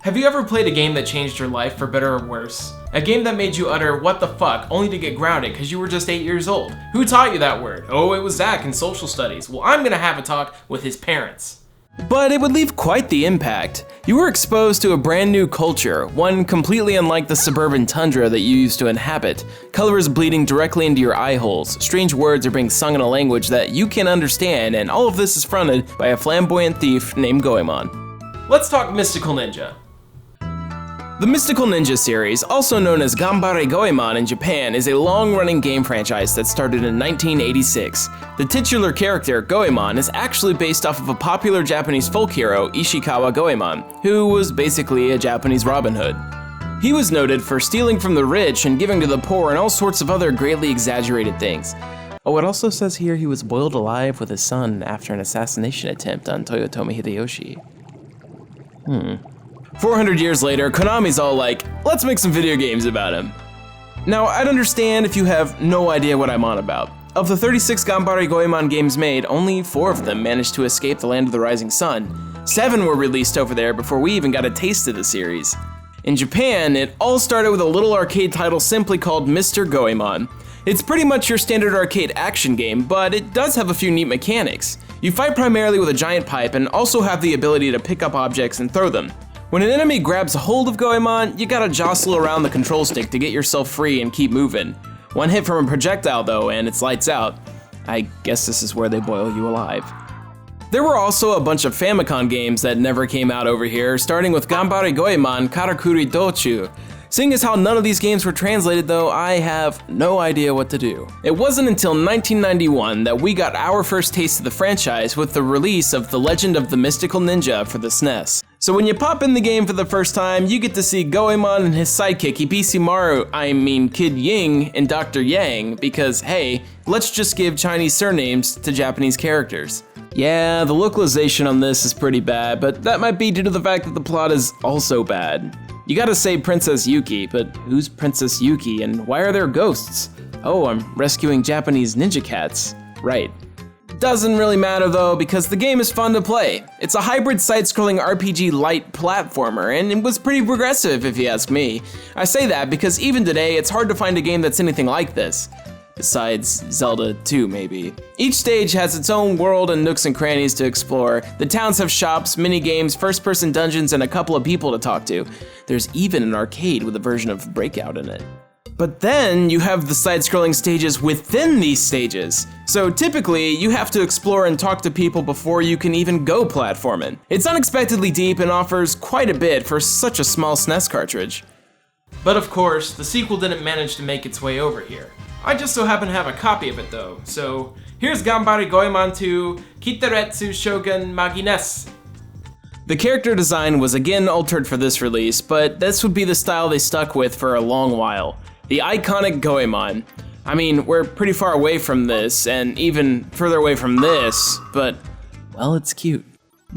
Have you ever played a game that changed your life for better or worse? A game that made you utter "what the fuck" only to get grounded because you were just 8 years old? Who taught you that word? Oh, it was Zach in social studies. Well, I'm gonna have a talk with his parents. But it would leave quite the impact. You were exposed to a brand new culture, one completely unlike the suburban tundra that you used to inhabit. Colors bleeding directly into your eye holes, strange words are being sung in a language that you can understand, and all of this is fronted by a flamboyant thief named Goemon. Let's talk Mystical Ninja. The Mystical Ninja series, also known as Ganbare Goemon in Japan, is a long-running game franchise that started in 1986. The titular character, Goemon, is actually based off of a popular Japanese folk hero, Ishikawa Goemon, who was basically a Japanese Robin Hood. He was noted for stealing from the rich and giving to the poor and all sorts of other greatly exaggerated things. Oh, it also says here he was boiled alive with his son after an assassination attempt on Toyotomi Hideyoshi. 400 years later, Konami's all like, let's make some video games about him. Now, I'd understand if you have no idea what I'm on about. Of the 36 Ganbare Goemon games made, only 4 of them managed to escape the land of the rising sun. 7 were released over there before we even got a taste of the series. In Japan, it all started with a little arcade title simply called Mr. Goemon. It's pretty much your standard arcade action game, but it does have a few neat mechanics. You fight primarily with a giant pipe and also have the ability to pick up objects and throw them. When an enemy grabs a hold of Goemon, you gotta jostle around the control stick to get yourself free and keep moving. One hit from a projectile though, and it's lights out. I guess this is where they boil you alive. There were also a bunch of Famicom games that never came out over here, starting with Ganbare Goemon Karakuri Dochu. Seeing as how none of these games were translated though, I have no idea what to do. It wasn't until 1991 that we got our first taste of the franchise with the release of The Legend of the Mystical Ninja for the SNES. So when you pop in the game for the first time, you get to see Goemon and his sidekick Kid Ying and Dr. Yang, because hey, let's just give Chinese surnames to Japanese characters. Yeah, the localization on this is pretty bad, but that might be due to the fact that the plot is also bad. You gotta say Princess Yuki, but who's Princess Yuki and why are there ghosts? Oh, I'm rescuing Japanese ninja cats. Right. Doesn't really matter though, because the game is fun to play. It's a hybrid side-scrolling RPG light platformer, and it was pretty progressive if you ask me. I say that because even today, it's hard to find a game that's anything like this. Besides Zelda 2, maybe. Each stage has its own world and nooks and crannies to explore. The towns have shops, mini-games, first-person dungeons, and a couple of people to talk to. There's even an arcade with a version of Breakout in it. But then you have the side-scrolling stages within these stages. So typically, you have to explore and talk to people before you can even go platforming. It's unexpectedly deep and offers quite a bit for such a small SNES cartridge. But of course, the sequel didn't manage to make its way over here. I just so happen to have a copy of it though, so here's Ganbare Goemon 2 Kitaretsu Shogun Magines. The character design was again altered for this release, but this would be the style they stuck with for a long while. The iconic Goemon. I mean, we're pretty far away from this, and even further away from this, but, well, it's cute.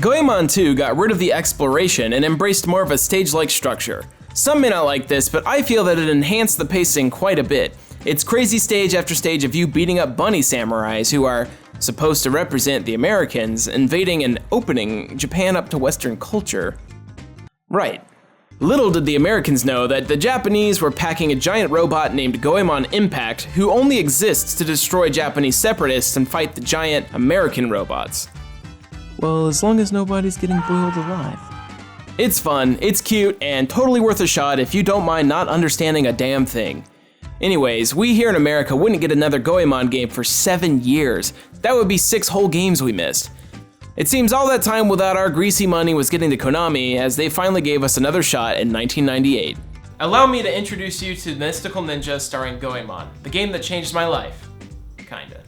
Goemon 2 got rid of the exploration and embraced more of a stage-like structure. Some may not like this, but I feel that it enhanced the pacing quite a bit. It's crazy stage after stage of you beating up bunny samurais who are supposed to represent the Americans, invading and opening Japan up to Western culture. Right. Little did the Americans know that the Japanese were packing a giant robot named Goemon Impact, who only exists to destroy Japanese separatists and fight the giant American robots. Well, as long as nobody's getting boiled alive. It's fun, it's cute, and totally worth a shot if you don't mind not understanding a damn thing. Anyways, we here in America wouldn't get another Goemon game for 7 years. That would be 6 whole games we missed. It seems all that time without our greasy money was getting to Konami, as they finally gave us another shot in 1998. Allow me to introduce you to Mystical Ninja starring Goemon, the game that changed my life. Kinda.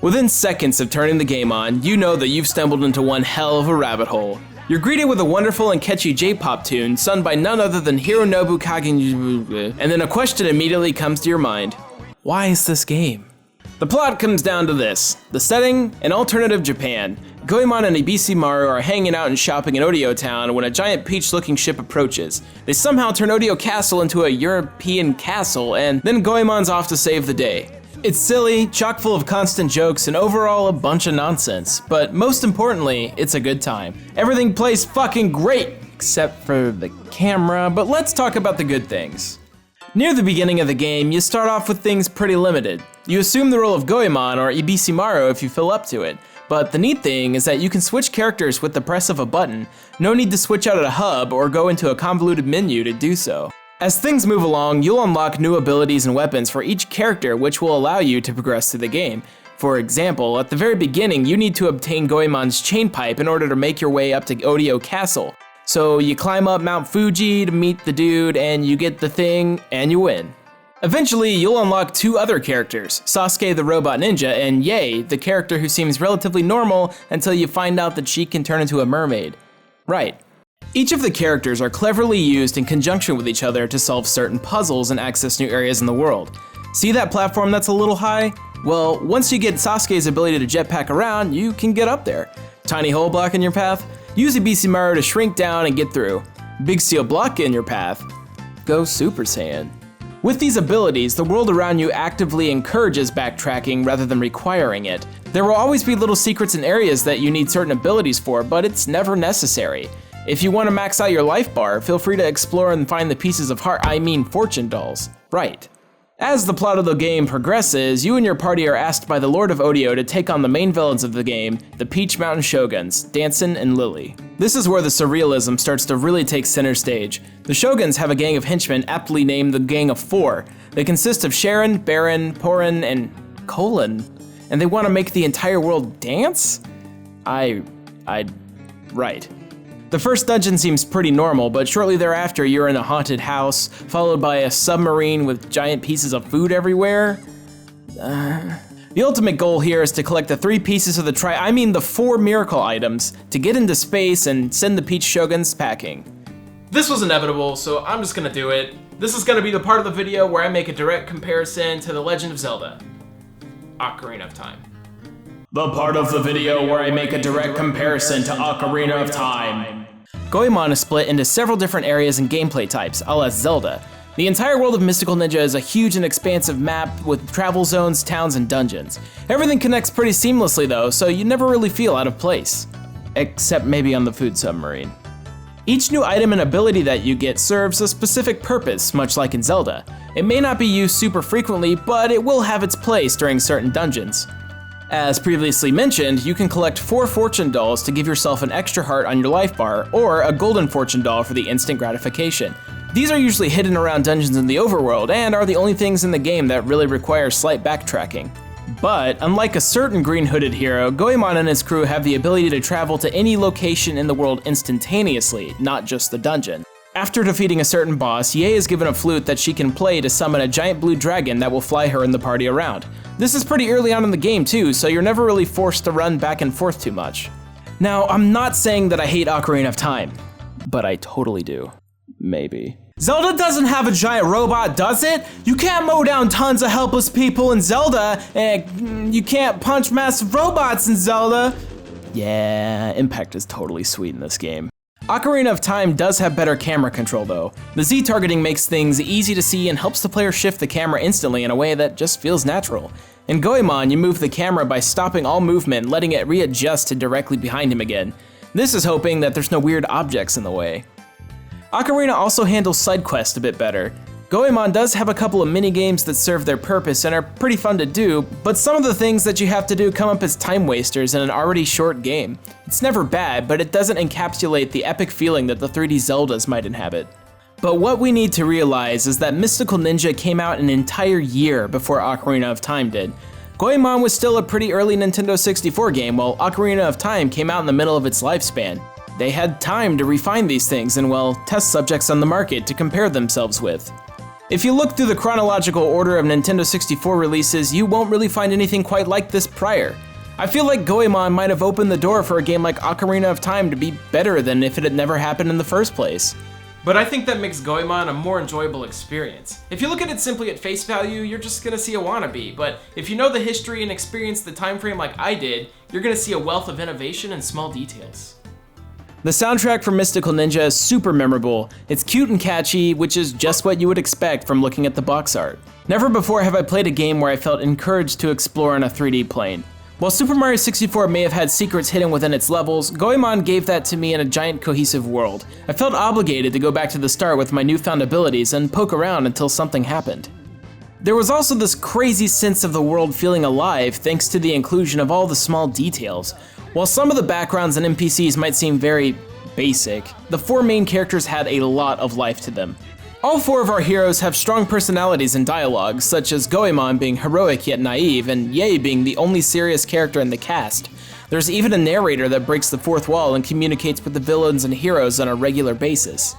Within seconds of turning the game on, you know that you've stumbled into one hell of a rabbit hole. You're greeted with a wonderful and catchy J-pop tune sung by none other than Hironobu Kage, and then a question immediately comes to your mind. Why is this game? The plot comes down to this. The setting, an alternative Japan. Goemon and Ibisimaru are hanging out and shopping in Odio Town when a giant peach-looking ship approaches. They somehow turn Odio Castle into a European castle, and then Goemon's off to save the day. It's silly, chock full of constant jokes, and overall a bunch of nonsense, but most importantly, it's a good time. Everything plays fucking great, except for the camera, but let's talk about the good things. Near the beginning of the game, you start off with things pretty limited. You assume the role of Goemon or Ibisimaru if you fill up to it, but the neat thing is that you can switch characters with the press of a button. No need to switch out at a hub or go into a convoluted menu to do so. As things move along, you'll unlock new abilities and weapons for each character, which will allow you to progress through the game. For example, at the very beginning, you need to obtain Goemon's chain pipe in order to make your way up to Odio Castle. So you climb up Mount Fuji to meet the dude, and you get the thing, and you win. Eventually, you'll unlock two other characters, Sasuke the Robot Ninja and Yae, the character who seems relatively normal until you find out that she can turn into a mermaid. Right. Each of the characters are cleverly used in conjunction with each other to solve certain puzzles and access new areas in the world. See that platform that's a little high? Well, once you get Sasuke's ability to jetpack around, you can get up there. Tiny hole block in your path? Use Ibisimaru to shrink down and get through. Big steel block in your path? Go Super Saiyan. With these abilities, the world around you actively encourages backtracking rather than requiring it. There will always be little secrets and areas that you need certain abilities for, but it's never necessary. If you want to max out your life bar, feel free to explore and find the pieces of fortune dolls. Right. As the plot of the game progresses, you and your party are asked by the Lord of Odio to take on the main villains of the game, the Peach Mountain Shoguns, Danson and Lily. This is where the surrealism starts to really take center stage. The Shoguns have a gang of henchmen aptly named the Gang of Four. They consist of Sharon, Baron, Porin, and Colin, and they want to make the entire world dance? Right. The first dungeon seems pretty normal, but shortly thereafter you're in a haunted house, followed by a submarine with giant pieces of food everywhere. The ultimate goal here is to collect the 3 pieces of the 4 miracle items to get into space and send the Peach Shoguns packing. This was inevitable, so I'm just gonna do it. This is gonna be the part of the video where I make a direct comparison to The Legend of Zelda: Ocarina of Time. The part of the video where I make a direct comparison to Ocarina of Time. Goemon is split into several different areas and gameplay types, a la Zelda. The entire world of Mystical Ninja is a huge and expansive map with travel zones, towns, and dungeons. Everything connects pretty seamlessly though, so you never really feel out of place. Except maybe on the food submarine. Each new item and ability that you get serves a specific purpose, much like in Zelda. It may not be used super frequently, but it will have its place during certain dungeons. As previously mentioned, you can collect 4 fortune dolls to give yourself an extra heart on your life bar, or a golden fortune doll for the instant gratification. These are usually hidden around dungeons in the overworld and are the only things in the game that really require slight backtracking. But unlike a certain green hooded hero, Goemon and his crew have the ability to travel to any location in the world instantaneously, not just the dungeon. After defeating a certain boss, Yae is given a flute that she can play to summon a giant blue dragon that will fly her and the party around. This is pretty early on in the game too, so you're never really forced to run back and forth too much. Now, I'm not saying that I hate Ocarina of Time, but I totally do. Maybe. Zelda doesn't have a giant robot, does it? You can't mow down tons of helpless people in Zelda, and you can't punch massive robots in Zelda. Yeah, impact is totally sweet in this game. Ocarina of Time does have better camera control though. The Z targeting makes things easy to see and helps the player shift the camera instantly in a way that just feels natural. In Goemon, you move the camera by stopping all movement and letting it readjust to directly behind him again. This is hoping that there's no weird objects in the way. Ocarina also handles side quests a bit better. Goemon does have a couple of mini-games that serve their purpose and are pretty fun to do, but some of the things that you have to do come up as time wasters in an already short game. It's never bad, but it doesn't encapsulate the epic feeling that the 3D Zeldas might inhabit. But what we need to realize is that Mystical Ninja came out an entire year before Ocarina of Time did. Goemon was still a pretty early Nintendo 64 game, while Ocarina of Time came out in the middle of its lifespan. They had time to refine these things and, well, test subjects on the market to compare themselves with. If you look through the chronological order of Nintendo 64 releases, you won't really find anything quite like this prior. I feel like Goemon might have opened the door for a game like Ocarina of Time to be better than if it had never happened in the first place. But I think that makes Goemon a more enjoyable experience. If you look at it simply at face value, you're just gonna see a wannabe, but if you know the history and experience the time frame like I did, you're gonna see a wealth of innovation and small details. The soundtrack for Mystical Ninja is super memorable. It's cute and catchy, which is just what you would expect from looking at the box art. Never before have I played a game where I felt encouraged to explore on a 3D plane. While Super Mario 64 may have had secrets hidden within its levels, Goemon gave that to me in a giant cohesive world. I felt obligated to go back to the start with my newfound abilities and poke around until something happened. There was also this crazy sense of the world feeling alive thanks to the inclusion of all the small details. While some of the backgrounds and NPCs might seem very basic, the 4 main characters had a lot of life to them. All 4 of our heroes have strong personalities and dialogue, such as Goemon being heroic yet naive, and Ye being the only serious character in the cast. There's even a narrator that breaks the 4th wall and communicates with the villains and heroes on a regular basis.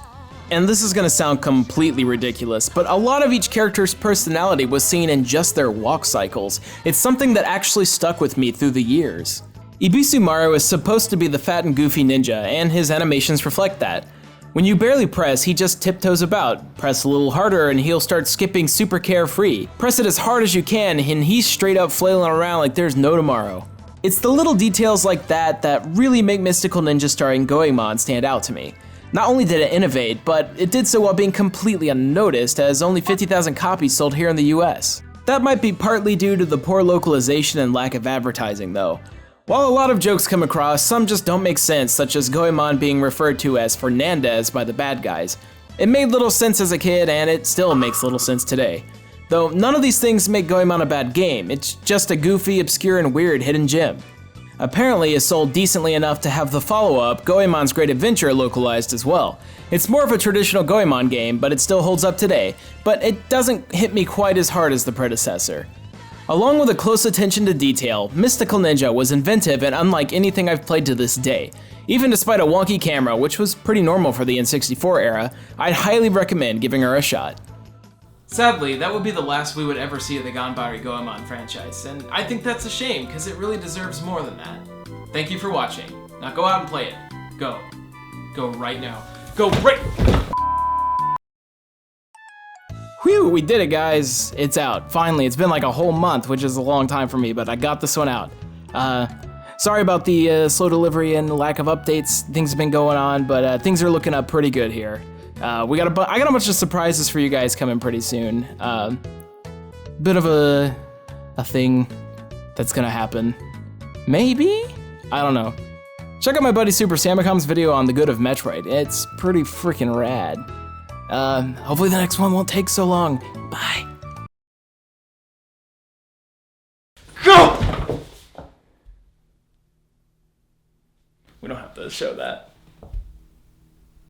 And this is gonna sound completely ridiculous, but a lot of each character's personality was seen in just their walk cycles. It's something that actually stuck with me through the years. Ibisu Maru is supposed to be the fat and goofy ninja, and his animations reflect that. When you barely press, he just tiptoes about. Press a little harder and he'll start skipping super carefree. Press it as hard as you can and he's straight up flailing around like there's no tomorrow. It's the little details like that that really make Mystical Ninja starring Goemon stand out to me. Not only did it innovate, but it did so while being completely unnoticed, as only 50,000 copies sold here in the US. That might be partly due to the poor localization and lack of advertising though. While a lot of jokes come across, some just don't make sense, such as Goemon being referred to as Fernandez by the bad guys. It made little sense as a kid, and it still makes little sense today. Though none of these things make Goemon a bad game, it's just a goofy, obscure, and weird hidden gem. Apparently it sold decently enough to have the follow-up, Goemon's Great Adventure, localized as well. It's more of a traditional Goemon game, but it still holds up today, but it doesn't hit me quite as hard as the predecessor. Along with a close attention to detail, Mystical Ninja was inventive and unlike anything I've played to this day. Even despite a wonky camera, which was pretty normal for the N64 era, I'd highly recommend giving her a shot. Sadly, that would be the last we would ever see of the Ganbare Goemon franchise, and I think that's a shame, because it really deserves more than that. Thank you for watching. Now go out and play it. Go. Go right now. Go right... Whew, we did it, guys. It's out. Finally, it's been like a whole month, which is a long time for me, but I got this one out. Sorry about the slow delivery and the lack of updates. Things have been going on, but things are looking up pretty good here. I got a bunch of surprises for you guys coming pretty soon. Bit of a thing that's gonna happen. Maybe? I don't know. Check out my buddy Super Samicom's video on the good of Metroid. It's pretty freaking rad. Hopefully the next one won't take so long. Bye. Go! We don't have to show that.